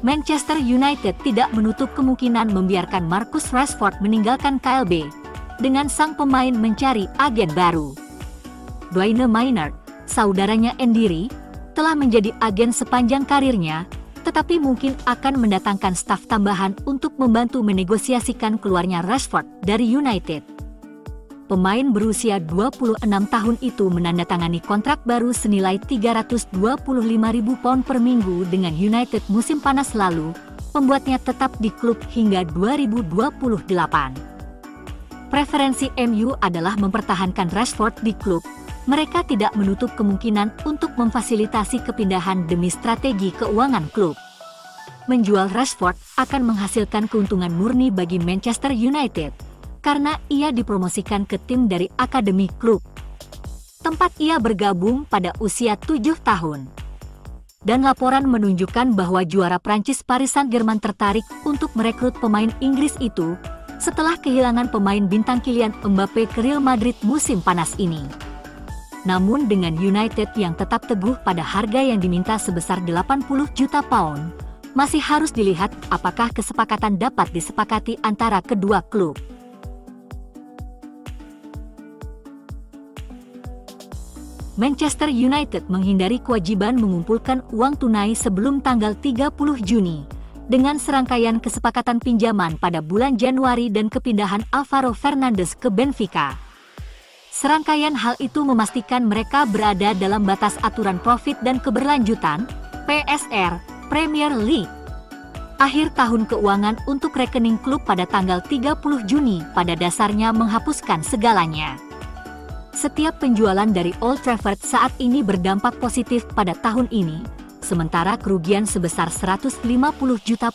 Manchester United tidak menutup kemungkinan membiarkan Marcus Rashford meninggalkan KLB, dengan sang pemain mencari agen baru. Dwayne Maynard, saudaranya Endiri, telah menjadi agen sepanjang karirnya, tetapi mungkin akan mendatangkan staf tambahan untuk membantu menegosiasikan keluarnya Rashford dari United. Pemain berusia 26 tahun itu menandatangani kontrak baru senilai £325.000 per minggu dengan United musim panas lalu, membuatnya tetap di klub hingga 2028. Preferensi MU adalah mempertahankan Rashford di klub. Mereka tidak menutup kemungkinan untuk memfasilitasi kepindahan demi strategi keuangan klub. Menjual Rashford akan menghasilkan keuntungan murni bagi Manchester United, karena ia dipromosikan ke tim dari akademi klub, tempat ia bergabung pada usia 7 tahun. Dan laporan menunjukkan bahwa juara Prancis Paris Saint-Germain tertarik untuk merekrut pemain Inggris itu, setelah kehilangan pemain bintang Kylian Mbappe ke Real Madrid musim panas ini. Namun dengan United yang tetap teguh pada harga yang diminta sebesar £80 juta, masih harus dilihat apakah kesepakatan dapat disepakati antara kedua klub. Manchester United menghindari kewajiban mengumpulkan uang tunai sebelum tanggal 30 Juni, dengan serangkaian kesepakatan pinjaman pada bulan Januari dan kepindahan Alvaro Fernandes ke Benfica. Serangkaian hal itu memastikan mereka berada dalam batas aturan profit dan keberlanjutan, PSR, Premier League. Akhir tahun keuangan untuk rekening klub pada tanggal 30 Juni pada dasarnya menghapuskan segalanya. Setiap penjualan dari Old Trafford saat ini berdampak positif pada tahun ini, sementara kerugian sebesar £150 juta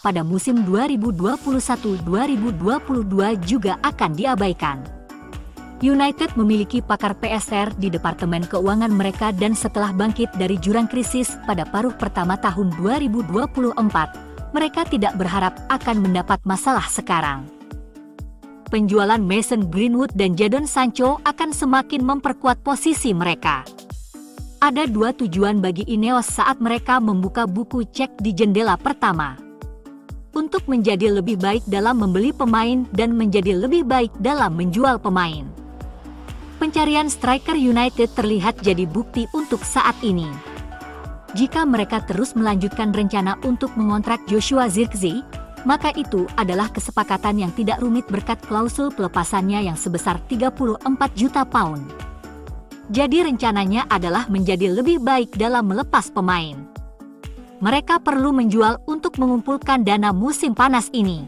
pada musim 2021-2022 juga akan diabaikan. United memiliki pakar PSR di departemen keuangan mereka dan setelah bangkit dari jurang krisis pada paruh pertama tahun 2024, mereka tidak berharap akan mendapat masalah sekarang. Penjualan Mason Greenwood dan Jadon Sancho akan semakin memperkuat posisi mereka. Ada dua tujuan bagi Ineos saat mereka membuka buku cek di jendela pertama. Untuk menjadi lebih baik dalam membeli pemain dan menjadi lebih baik dalam menjual pemain. Pencarian striker United terlihat jadi bukti untuk saat ini. Jika mereka terus melanjutkan rencana untuk mengontrak Joshua Zirkzee, maka itu adalah kesepakatan yang tidak rumit berkat klausul pelepasannya yang sebesar £34 juta. Jadi rencananya adalah menjadi lebih baik dalam melepas pemain. Mereka perlu menjual untuk mengumpulkan dana musim panas ini.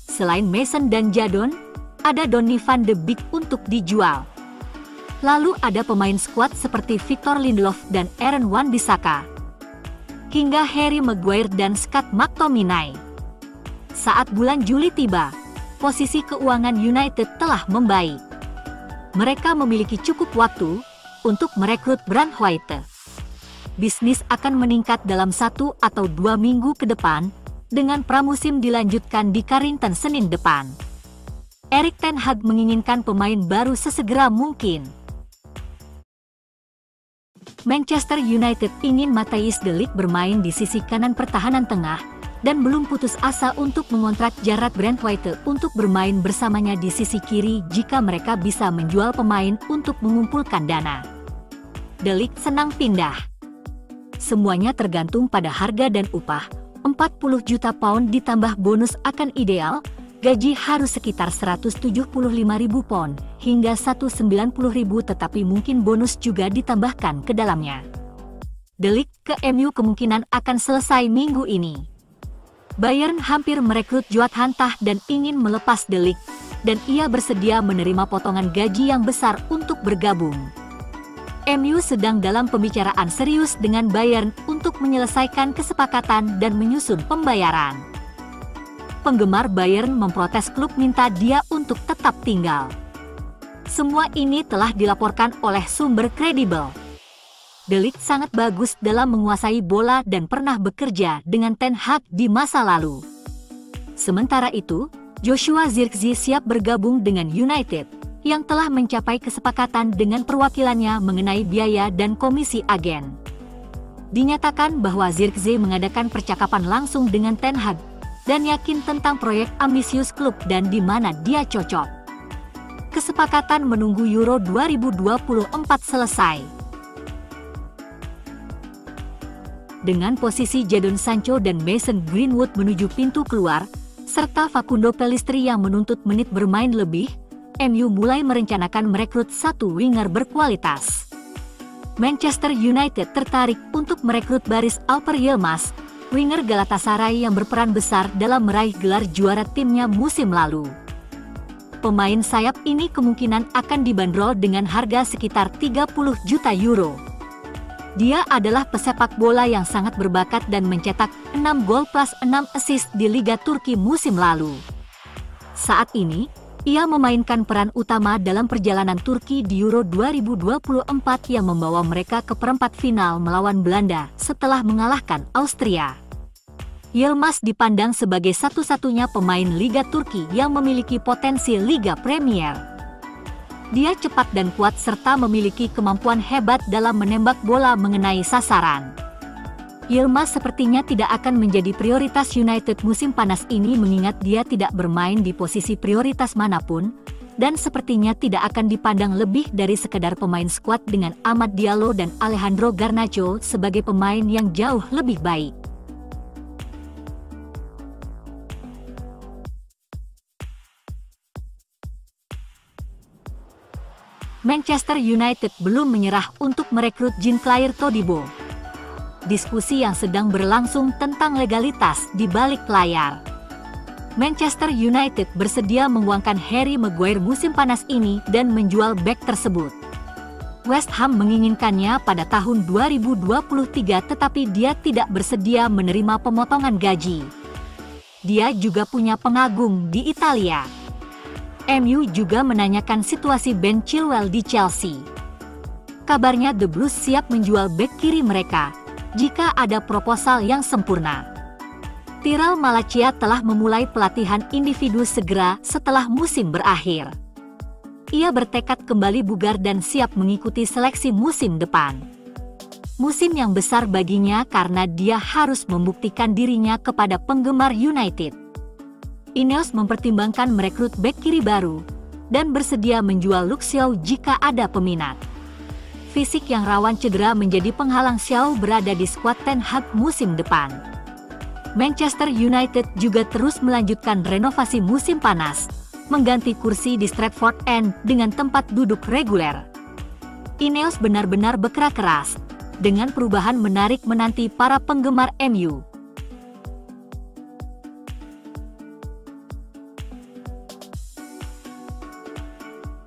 Selain Mason dan Jadon, ada Donny van de Beek untuk dijual. Lalu ada pemain skuad seperti Victor Lindelof dan Aaron Wan-Bissaka, hingga Harry Maguire dan Scott McTominay. Saat bulan Juli tiba, posisi keuangan United telah membaik. Mereka memiliki cukup waktu untuk merekrut Brand White. Bisnis akan meningkat dalam 1 atau 2 minggu ke depan, dengan pramusim dilanjutkan di Carrington Senin depan. Erik ten Hag menginginkan pemain baru sesegera mungkin. Manchester United ingin Matthijs de Ligt bermain di sisi kanan pertahanan tengah, dan belum putus asa untuk mengontrak Jarrad Brandtwaite untuk bermain bersamanya di sisi kiri jika mereka bisa menjual pemain untuk mengumpulkan dana. De Ligt senang pindah. Semuanya tergantung pada harga dan upah. £40 juta ditambah bonus akan ideal, gaji harus sekitar £175.000 hingga £190.000, tetapi mungkin bonus juga ditambahkan ke dalamnya. De Ligt ke MU kemungkinan akan selesai minggu ini. Bayern hampir merekrut Joachim Tah dan ingin melepas De Ligt, dan ia bersedia menerima potongan gaji yang besar untuk bergabung. MU sedang dalam pembicaraan serius dengan Bayern untuk menyelesaikan kesepakatan dan menyusun pembayaran. Penggemar Bayern memprotes klub minta dia untuk tetap tinggal. Semua ini telah dilaporkan oleh sumber kredibel. De Ligt sangat bagus dalam menguasai bola dan pernah bekerja dengan Ten Hag di masa lalu. Sementara itu, Joshua Zirkzee siap bergabung dengan United, yang telah mencapai kesepakatan dengan perwakilannya mengenai biaya dan komisi agen. Dinyatakan bahwa Zirkzee mengadakan percakapan langsung dengan Ten Hag dan yakin tentang proyek ambisius klub dan di mana dia cocok. Kesepakatan menunggu Euro 2024 selesai. Dengan posisi Jadon Sancho dan Mason Greenwood menuju pintu keluar, serta Facundo Pellistri yang menuntut menit bermain lebih, MU mulai merencanakan merekrut satu winger berkualitas. Manchester United tertarik untuk merekrut baris Alper Yilmaz, winger Galatasaray yang berperan besar dalam meraih gelar juara timnya musim lalu. Pemain sayap ini kemungkinan akan dibanderol dengan harga sekitar 30 juta euro. Dia adalah pesepak bola yang sangat berbakat dan mencetak 6 gol plus 6 assist di Liga Turki musim lalu. Saat ini, ia memainkan peran utama dalam perjalanan Turki di Euro 2024 yang membawa mereka ke perempat final melawan Belanda setelah mengalahkan Austria. Yilmaz dipandang sebagai satu-satunya pemain Liga Turki yang memiliki potensi Liga Premier. Dia cepat dan kuat serta memiliki kemampuan hebat dalam menembak bola mengenai sasaran. Yilmaz sepertinya tidak akan menjadi prioritas United musim panas ini mengingat dia tidak bermain di posisi prioritas manapun, dan sepertinya tidak akan dipandang lebih dari sekedar pemain skuad dengan Amad Diallo dan Alejandro Garnacho sebagai pemain yang jauh lebih baik. Manchester United belum menyerah untuk merekrut Jean-Claire Todibo. Diskusi yang sedang berlangsung tentang legalitas di balik layar. Manchester United bersedia menguangkan Harry Maguire musim panas ini dan menjual bek tersebut. West Ham menginginkannya pada tahun 2023 tetapi dia tidak bersedia menerima pemotongan gaji. Dia juga punya pengagum di Italia. MU juga menanyakan situasi Ben Chilwell di Chelsea. Kabarnya The Blues siap menjual bek kiri mereka jika ada proposal yang sempurna. Tyrell Malacia telah memulai pelatihan individu segera setelah musim berakhir. Ia bertekad kembali bugar dan siap mengikuti seleksi musim depan. Musim yang besar baginya karena dia harus membuktikan dirinya kepada penggemar United. Ineos mempertimbangkan merekrut bek kiri baru dan bersedia menjual Luke Shaw jika ada peminat. Fisik yang rawan cedera menjadi penghalang Shaw berada di skuad Ten Hag musim depan. Manchester United juga terus melanjutkan renovasi musim panas, mengganti kursi di Stratford End dengan tempat duduk reguler. Ineos benar-benar bergerak keras, dengan perubahan menarik menanti para penggemar MU.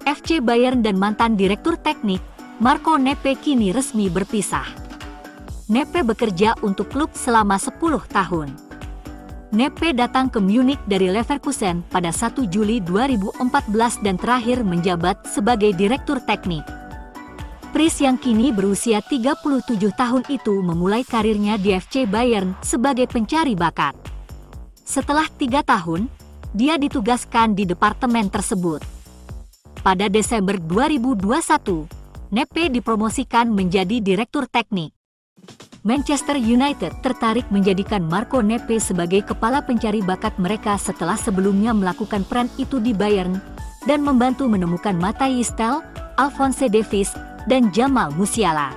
FC Bayern dan mantan direktur teknik, Marco Nepe kini resmi berpisah. Nepe bekerja untuk klub selama 10 tahun. Nepe datang ke Munich dari Leverkusen pada 1 Juli 2014 dan terakhir menjabat sebagai direktur teknik. Pries yang kini berusia 37 tahun itu memulai karirnya di FC Bayern sebagai pencari bakat. Setelah 3 tahun, dia ditugaskan di departemen tersebut. Pada Desember 2021, Nepe dipromosikan menjadi direktur teknik. Manchester United tertarik menjadikan Marco Nepe sebagai kepala pencari bakat mereka setelah sebelumnya melakukan peran itu di Bayern dan membantu menemukan Matthias Tel, Alphonso Davies, dan Jamal Musiala.